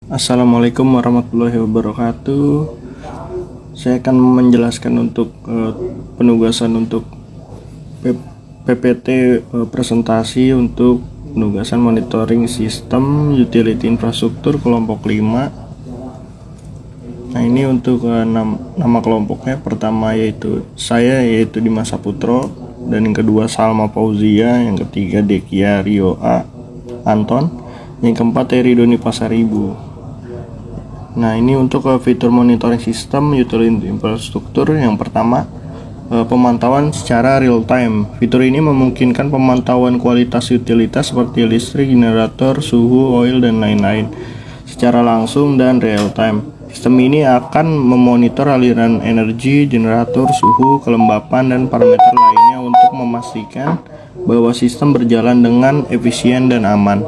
Assalamualaikum warahmatullahi wabarakatuh. Saya akan menjelaskan untuk penugasan untuk PPT presentasi untuk penugasan monitoring sistem utility infrastruktur kelompok 5. Nah, ini untuk nama kelompoknya. Pertama yaitu Dimas Saputro, dan yang kedua Salma Fauzia, yang ketiga Dekia Rio A Anton, yang keempat Eri Doni Pasaribu. Nah, ini untuk fitur monitoring sistem utility infrastruktur. Yang pertama, pemantauan secara real time. Fitur ini memungkinkan pemantauan kualitas utilitas seperti listrik, generator, suhu, oil, dan lain-lain secara langsung dan real time. Sistem ini akan memonitor aliran energi, generator, suhu, kelembapan, dan parameter lainnya untuk memastikan bahwa sistem berjalan dengan efisien dan aman.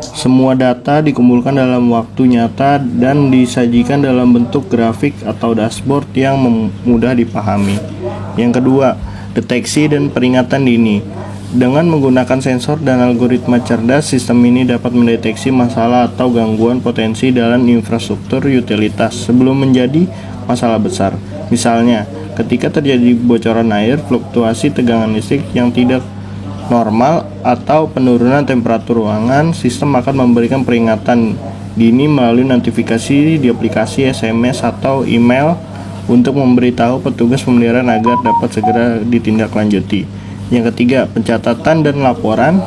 Semua data dikumpulkan dalam waktu nyata dan disajikan dalam bentuk grafik atau dashboard yang mudah dipahami. Yang kedua, deteksi dan peringatan dini. Dengan menggunakan sensor dan algoritma cerdas, sistem ini dapat mendeteksi masalah atau gangguan potensi dalam infrastruktur utilitas sebelum menjadi masalah besar. Misalnya, ketika terjadi bocoran air, fluktuasi tegangan listrik yang tidak normal, atau penurunan temperatur ruangan, sistem akan memberikan peringatan dini melalui notifikasi di aplikasi SMS atau email untuk memberitahu petugas pemeliharaan agar dapat segera ditindaklanjuti. Yang ketiga, pencatatan dan laporan.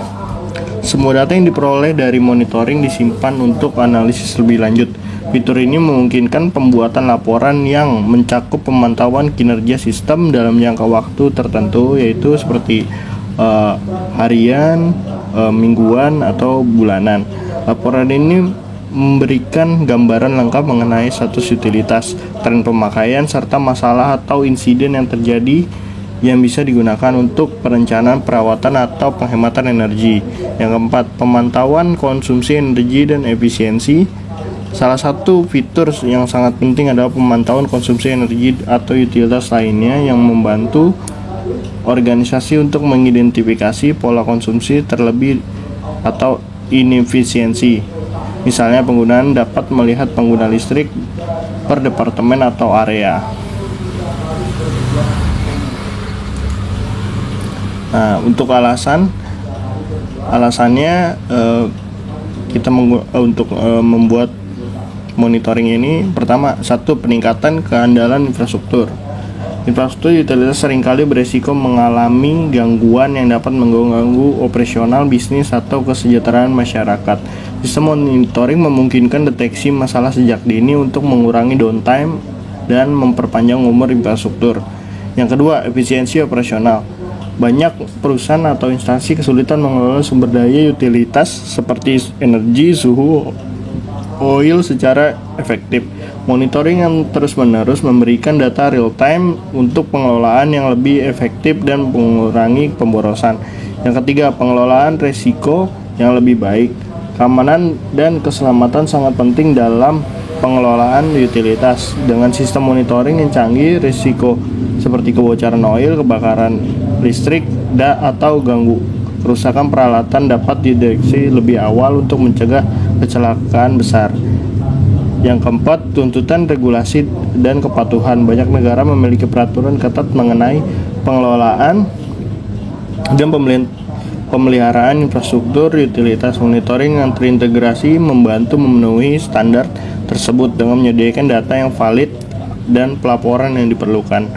Semua data yang diperoleh dari monitoring disimpan untuk analisis lebih lanjut. Fitur ini memungkinkan pembuatan laporan yang mencakup pemantauan kinerja sistem dalam jangka waktu tertentu, yaitu seperti harian, mingguan, atau bulanan. Laporan ini memberikan gambaran lengkap mengenai status utilitas, tren pemakaian, serta masalah atau insiden yang terjadi yang bisa digunakan untuk perencanaan perawatan atau penghematan energi. Yang keempat, pemantauan konsumsi energi dan efisiensi. Salah satu fitur yang sangat penting adalah pemantauan konsumsi energi atau utilitas lainnya yang membantu organisasi untuk mengidentifikasi pola konsumsi terlebih atau inefisiensi. Misalnya, penggunaan dapat melihat pengguna listrik per departemen atau area. Nah, untuk alasannya kita membuat monitoring ini. Pertama, satu, peningkatan keandalan infrastruktur. Infrastruktur utilitas seringkali beresiko mengalami gangguan yang dapat mengganggu operasional bisnis atau kesejahteraan masyarakat. Sistem monitoring memungkinkan deteksi masalah sejak dini untuk mengurangi downtime dan memperpanjang umur infrastruktur. Yang kedua, efisiensi operasional. Banyak perusahaan atau instansi kesulitan mengelola sumber daya utilitas seperti energi, suhu, oil secara efektif. Monitoring yang terus-menerus memberikan data real-time untuk pengelolaan yang lebih efektif dan mengurangi pemborosan. Yang ketiga, pengelolaan risiko yang lebih baik. Keamanan dan keselamatan sangat penting dalam pengelolaan utilitas. Dengan sistem monitoring yang canggih, risiko seperti kebocoran oil, kebakaran listrik, atau kerusakan peralatan dapat dideteksi lebih awal untuk mencegah kecelakaan besar. Yang keempat, tuntutan regulasi dan kepatuhan. Banyak negara memiliki peraturan ketat mengenai pengelolaan dan pemeliharaan infrastruktur utilitas. Monitoring yang terintegrasi membantu memenuhi standar tersebut dengan menyediakan data yang valid dan pelaporan yang diperlukan.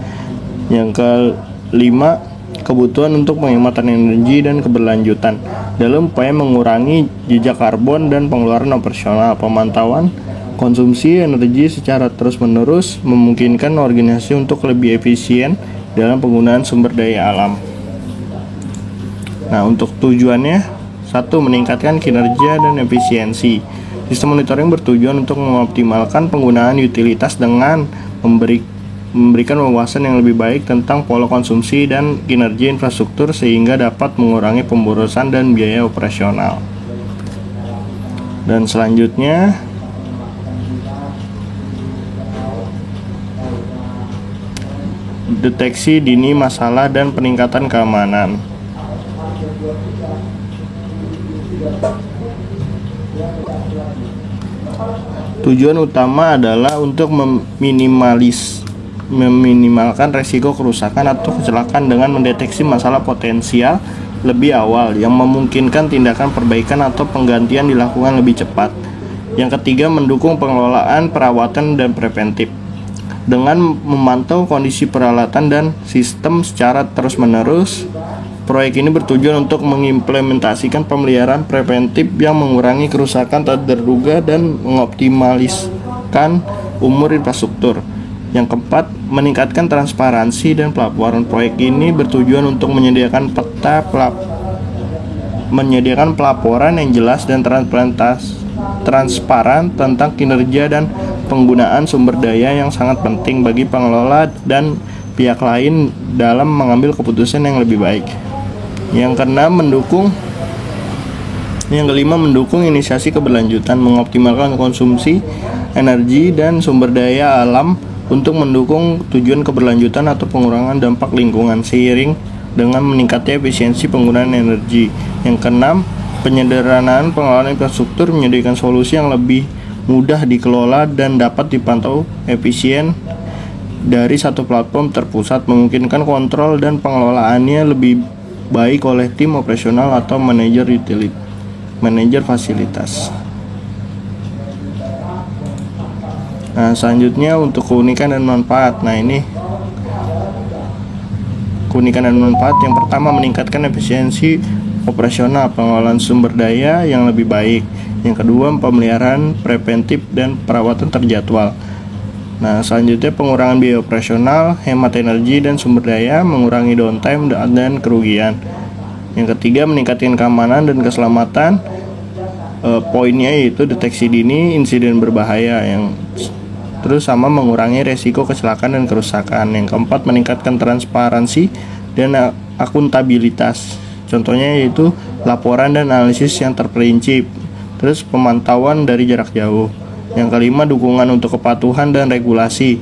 Yang kelima, kebutuhan untuk penghematan energi dan keberlanjutan. Dalam upaya mengurangi jejak karbon dan pengeluaran operasional, pemantauan konsumsi energi secara terus-menerus memungkinkan organisasi untuk lebih efisien dalam penggunaan sumber daya alam. Nah, untuk tujuannya, satu, meningkatkan kinerja dan efisiensi. Sistem monitoring bertujuan untuk mengoptimalkan penggunaan utilitas dengan memberikan wawasan yang lebih baik tentang pola konsumsi dan kinerja infrastruktur sehingga dapat mengurangi pemborosan dan biaya operasional. Dan selanjutnya, deteksi dini masalah dan peningkatan keamanan. Tujuan utama adalah untuk meminimalkan resiko kerusakan atau kecelakaan dengan mendeteksi masalah potensial lebih awal yang memungkinkan tindakan perbaikan atau penggantian dilakukan lebih cepat. Yang ketiga, mendukung pengelolaan perawatan dan preventif dengan memantau kondisi peralatan dan sistem secara terus-menerus. Proyek ini bertujuan untuk mengimplementasikan pemeliharaan preventif yang mengurangi kerusakan tak terduga dan mengoptimaliskan umur infrastruktur. Yang keempat, meningkatkan transparansi dan pelaporan. Proyek ini bertujuan untuk menyediakan pelaporan yang jelas dan transparan tentang kinerja dan penggunaan sumber daya yang sangat penting bagi pengelola dan pihak lain dalam mengambil keputusan yang lebih baik. Yang kelima, mendukung inisiasi keberlanjutan, mengoptimalkan konsumsi energi dan sumber daya alam untuk mendukung tujuan keberlanjutan atau pengurangan dampak lingkungan seiring dengan meningkatnya efisiensi penggunaan energi. Yang keenam, penyederhanaan pengelolaan infrastruktur, menyediakan solusi yang lebih mudah dikelola dan dapat dipantau efisien dari satu platform terpusat, memungkinkan kontrol dan pengelolaannya lebih baik oleh tim operasional atau manajer fasilitas. Nah, selanjutnya untuk keunikan dan manfaat. Nah, ini keunikan dan manfaat. Yang pertama, meningkatkan efisiensi operasional, pengelolaan sumber daya yang lebih baik. Yang kedua, pemeliharaan preventif dan perawatan terjadwal. Nah, selanjutnya pengurangan biaya operasional, hemat energi dan sumber daya, mengurangi downtime dan kerugian. Yang ketiga, meningkatkan keamanan dan keselamatan. Poinnya yaitu deteksi dini insiden berbahaya, yang terus sama mengurangi resiko kecelakaan dan kerusakan. Yang keempat, meningkatkan transparansi dan akuntabilitas. Contohnya yaitu laporan dan analisis yang terperinci. Terus pemantauan dari jarak jauh. Yang kelima, dukungan untuk kepatuhan dan regulasi.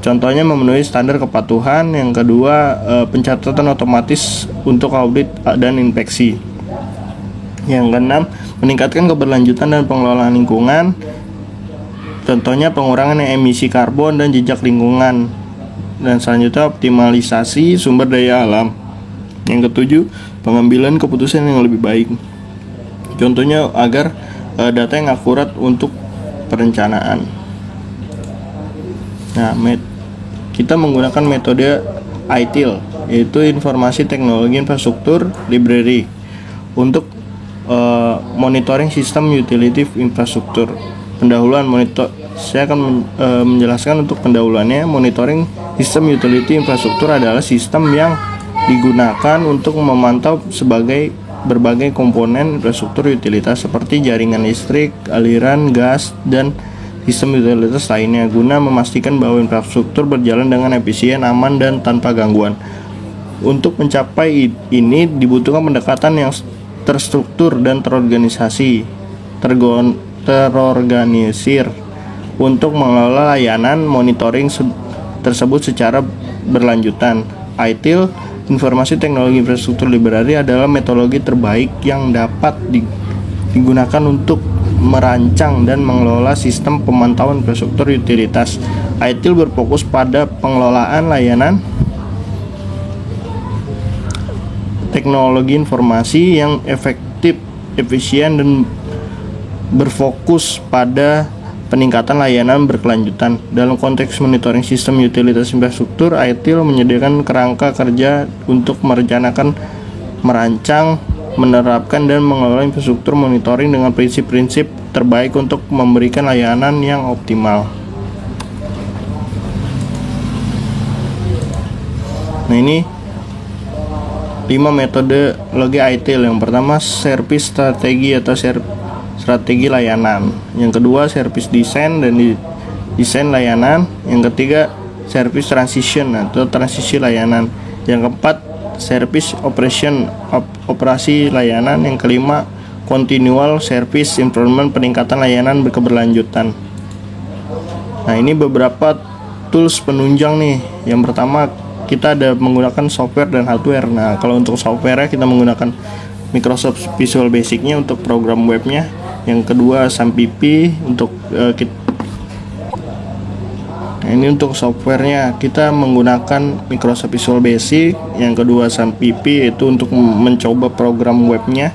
Contohnya memenuhi standar kepatuhan. Yang kedua, pencatatan otomatis untuk audit dan inspeksi. Yang keenam, meningkatkan keberlanjutan dan pengelolaan lingkungan. Contohnya pengurangan emisi karbon dan jejak lingkungan. Dan selanjutnya, optimalisasi sumber daya alam. Yang ketujuh, pengambilan keputusan yang lebih baik. Contohnya agar data yang akurat untuk perencanaan. Nah, kita menggunakan metode ITIL, yaitu Informasi Teknologi Infrastruktur Library, untuk monitoring sistem utility infrastruktur. Pendahuluan saya akan menjelaskan untuk pendahuluannya. Monitoring sistem utility infrastruktur adalah sistem yang digunakan untuk memantau berbagai komponen infrastruktur utilitas seperti jaringan listrik, aliran gas, dan sistem utilitas lainnya guna memastikan bahwa infrastruktur berjalan dengan efisien, aman, dan tanpa gangguan. Untuk mencapai ini dibutuhkan pendekatan yang terstruktur dan terorganisir untuk mengelola layanan monitoring tersebut secara berlanjutan. ITIL, Informasi Teknologi Infrastruktur Library, adalah metodologi terbaik yang dapat digunakan untuk merancang dan mengelola sistem pemantauan infrastruktur utilitas. ITIL berfokus pada pengelolaan layanan teknologi informasi yang efektif, efisien, dan berfokus pada peningkatan layanan berkelanjutan. Dalam konteks monitoring sistem utilitas infrastruktur, ITIL menyediakan kerangka kerja untuk merencanakan, merancang, menerapkan, dan mengelola infrastruktur monitoring dengan prinsip-prinsip terbaik untuk memberikan layanan yang optimal. Nah, ini 5 metodologi ITIL. Yang pertama, service strategi atau strategi layanan. Yang kedua, service design dan desain layanan. Yang ketiga, service transition atau transisi layanan. Yang keempat, service operation, operasi layanan. Yang kelima, continual service improvement, peningkatan layanan berkeberlanjutan. Nah, ini beberapa tools penunjang nih. Yang pertama, kita ada menggunakan software dan hardware. Nah, kalau untuk software kita menggunakan Microsoft Visual Basic-nya untuk program webnya. Yang kedua SAMPP untuk nah, ini untuk softwarenya kita menggunakan Microsoft Visual Basic. Yang kedua SAMPP itu untuk mencoba program webnya.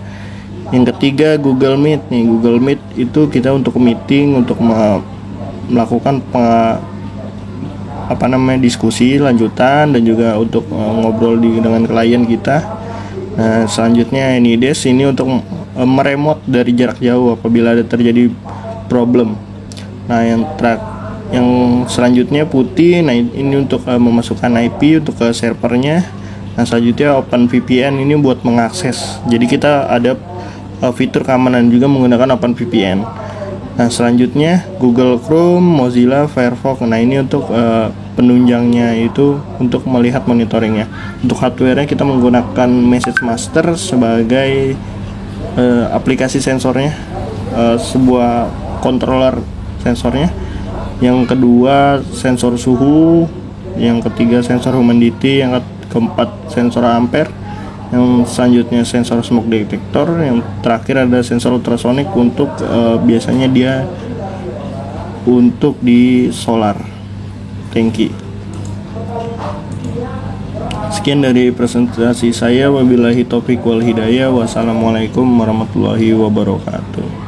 Yang ketiga Google Meet nih. Google Meet itu kita untuk meeting, untuk melakukan diskusi lanjutan dan juga untuk ngobrol dengan klien kita. Nah, selanjutnya AnyDesk ini untuk meremote dari jarak jauh apabila ada terjadi problem. Nah, yang selanjutnya Putih. Nah, ini untuk memasukkan IP untuk ke servernya. Nah, selanjutnya OpenVPN ini buat mengakses. Jadi kita ada fitur keamanan juga menggunakan OpenVPN. Nah, selanjutnya Google Chrome, Mozilla Firefox. Nah, ini untuk penunjangnya itu untuk melihat monitoringnya. Untuk hardware-nya kita menggunakan Message Master sebagai aplikasi sensornya, sebuah controller sensornya. Yang kedua sensor suhu, yang ketiga sensor humidity, yang keempat sensor ampere, yang selanjutnya sensor smoke detector, yang terakhir ada sensor ultrasonic untuk biasanya dia untuk di solar tangki. Sekian dari presentasi saya. Wabillahi taufiq wal hidayah. Wassalamualaikum warahmatullahi wabarakatuh.